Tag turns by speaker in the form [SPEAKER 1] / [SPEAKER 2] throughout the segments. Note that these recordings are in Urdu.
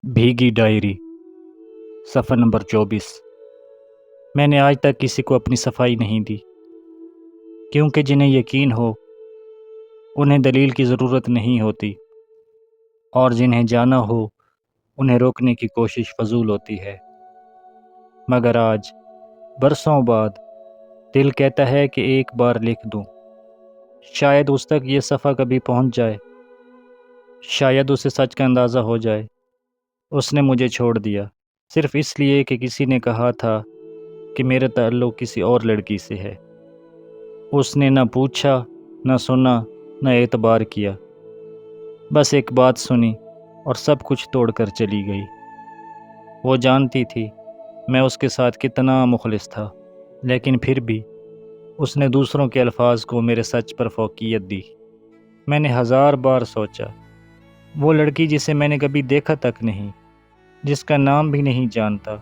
[SPEAKER 1] بھیگی ڈائری صفحہ نمبر 24۔ میں نے آج تک کسی کو اپنی صفائی نہیں دی، کیونکہ جنہیں یقین ہو انہیں دلیل کی ضرورت نہیں ہوتی، اور جنہیں جانا ہو انہیں روکنے کی کوشش فضول ہوتی ہے۔ مگر آج برسوں بعد دل کہتا ہے کہ ایک بار لکھ دوں، شاید اس تک یہ صفحہ کبھی پہنچ جائے، شاید اسے سچ کا اندازہ ہو جائے۔ اس نے مجھے چھوڑ دیا صرف اس لیے کہ کسی نے کہا تھا کہ میرا تعلق کسی اور لڑکی سے ہے۔ اس نے نہ پوچھا، نہ سنا، نہ اعتبار کیا، بس ایک بات سنی اور سب کچھ توڑ کر چلی گئی۔ وہ جانتی تھی میں اس کے ساتھ کتنا مخلص تھا، لیکن پھر بھی اس نے دوسروں کے الفاظ کو میرے سچ پر فوقیت دی۔ میں نے 1000 بار سوچا، وہ لڑکی جسے میں نے کبھی دیکھا تک نہیں، جس کا نام بھی نہیں جانتا،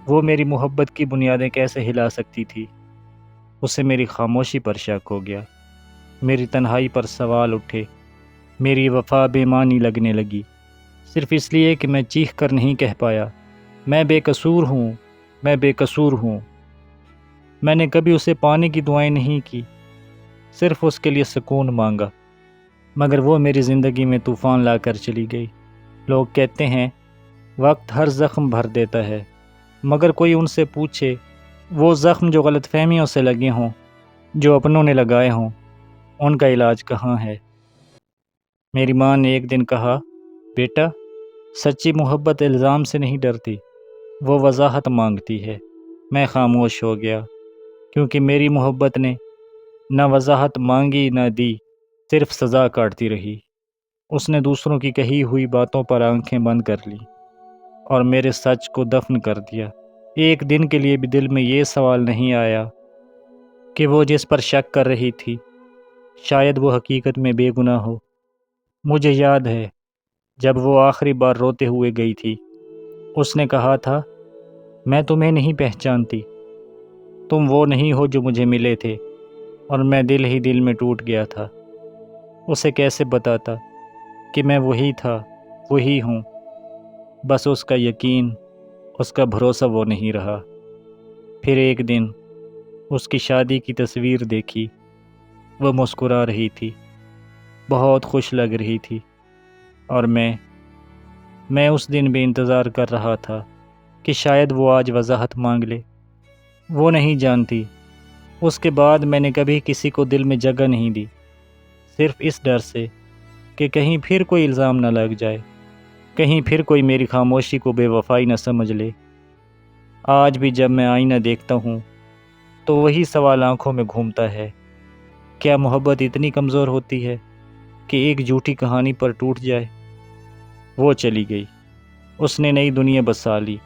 [SPEAKER 1] وہ میری محبت کی بنیادیں کیسے ہلا سکتی تھی؟ اسے میری خاموشی پر شک ہو گیا، میری تنہائی پر سوال اٹھے، میری وفا بے معنی لگنے لگی، صرف اس لیے کہ میں چیخ کر نہیں کہہ پایا، میں بے قصور ہوں، میں بے قصور ہوں۔ میں نے کبھی اسے پانے کی دعائیں نہیں کی، صرف اس کے لیے سکون مانگا، مگر وہ میری زندگی میں طوفان لا کر چلی گئی۔ لوگ کہتے ہیں وقت ہر زخم بھر دیتا ہے، مگر کوئی ان سے پوچھے وہ زخم جو غلط فہمیوں سے لگے ہوں، جو اپنوں نے لگائے ہوں، ان کا علاج کہاں ہے؟ میری ماں نے ایک دن کہا، بیٹا، سچی محبت الزام سے نہیں ڈرتی، وہ وضاحت مانگتی ہے۔ میں خاموش ہو گیا، کیونکہ میری محبت نے نہ وضاحت مانگی نہ دی، صرف سزا کاٹتی رہی۔ اس نے دوسروں کی کہی ہوئی باتوں پر آنکھیں بند کر لی اور میرے سچ کو دفن کر دیا۔ ایک دن کے لیے بھی دل میں یہ سوال نہیں آیا کہ وہ جس پر شک کر رہی تھی، شاید وہ حقیقت میں بے گناہ ہو۔ مجھے یاد ہے جب وہ آخری بار روتے ہوئے گئی تھی، اس نے کہا تھا، میں تمہیں نہیں پہچانتی، تم وہ نہیں ہو جو مجھے ملے تھے، اور میں دل ہی دل میں ٹوٹ گیا تھا۔ اسے کیسے بتاتا کہ میں وہی تھا، وہی ہوں، بس اس کا یقین، اس کا بھروسہ وہ نہیں رہا۔ پھر ایک دن اس کی شادی کی تصویر دیکھی، وہ مسکرا رہی تھی، بہت خوش لگ رہی تھی، اور میں اس دن بھی انتظار کر رہا تھا کہ شاید وہ آج وضاحت مانگ لے۔ وہ نہیں جانتی، اس کے بعد میں نے کبھی کسی کو دل میں جگہ نہیں دی، صرف اس ڈر سے کہ کہیں پھر کوئی الزام نہ لگ جائے، کہیں پھر کوئی میری خاموشی کو بے وفائی نہ سمجھ لے۔ آج بھی جب میں آئینہ دیکھتا ہوں تو وہی سوال آنکھوں میں گھومتا ہے، کیا محبت اتنی کمزور ہوتی ہے کہ ایک جھوٹی کہانی پر ٹوٹ جائے؟ وہ چلی گئی، اس نے نئی دنیا بسا لی،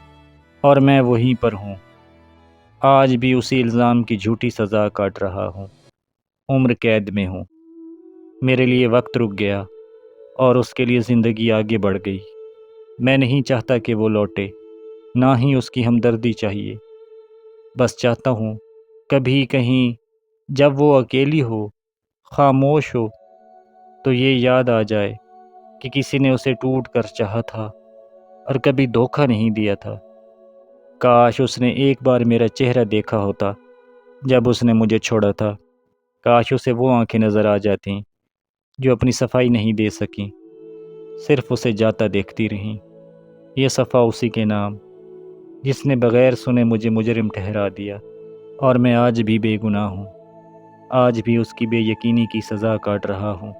[SPEAKER 1] اور میں وہیں پر ہوں، آج بھی اسی الزام کی جھوٹی سزا کاٹ رہا ہوں، عمر قید میں ہوں۔ میرے لیے وقت رک گیا اور اس کے لیے زندگی آگے بڑھ گئی۔ میں نہیں چاہتا کہ وہ لوٹے، نہ ہی اس کی ہمدردی چاہیے، بس چاہتا ہوں کبھی کہیں جب وہ اکیلی ہو، خاموش ہو، تو یہ یاد آ جائے کہ کسی نے اسے ٹوٹ کر چاہا تھا اور کبھی دھوکہ نہیں دیا تھا۔ کاش اس نے ایک بار میرا چہرہ دیکھا ہوتا جب اس نے مجھے چھوڑا تھا، کاش اسے وہ آنکھیں نظر آ جاتیں جو اپنی صفائی نہیں دے سکیں، صرف اسے جاتا دیکھتی رہیں۔ یہ صفحہ اسی کے نام، جس نے بغیر سنے مجھے مجرم ٹھہرا دیا، اور میں آج بھی بے گناہ ہوں، آج بھی اس کی بے یقینی کی سزا کاٹ رہا ہوں۔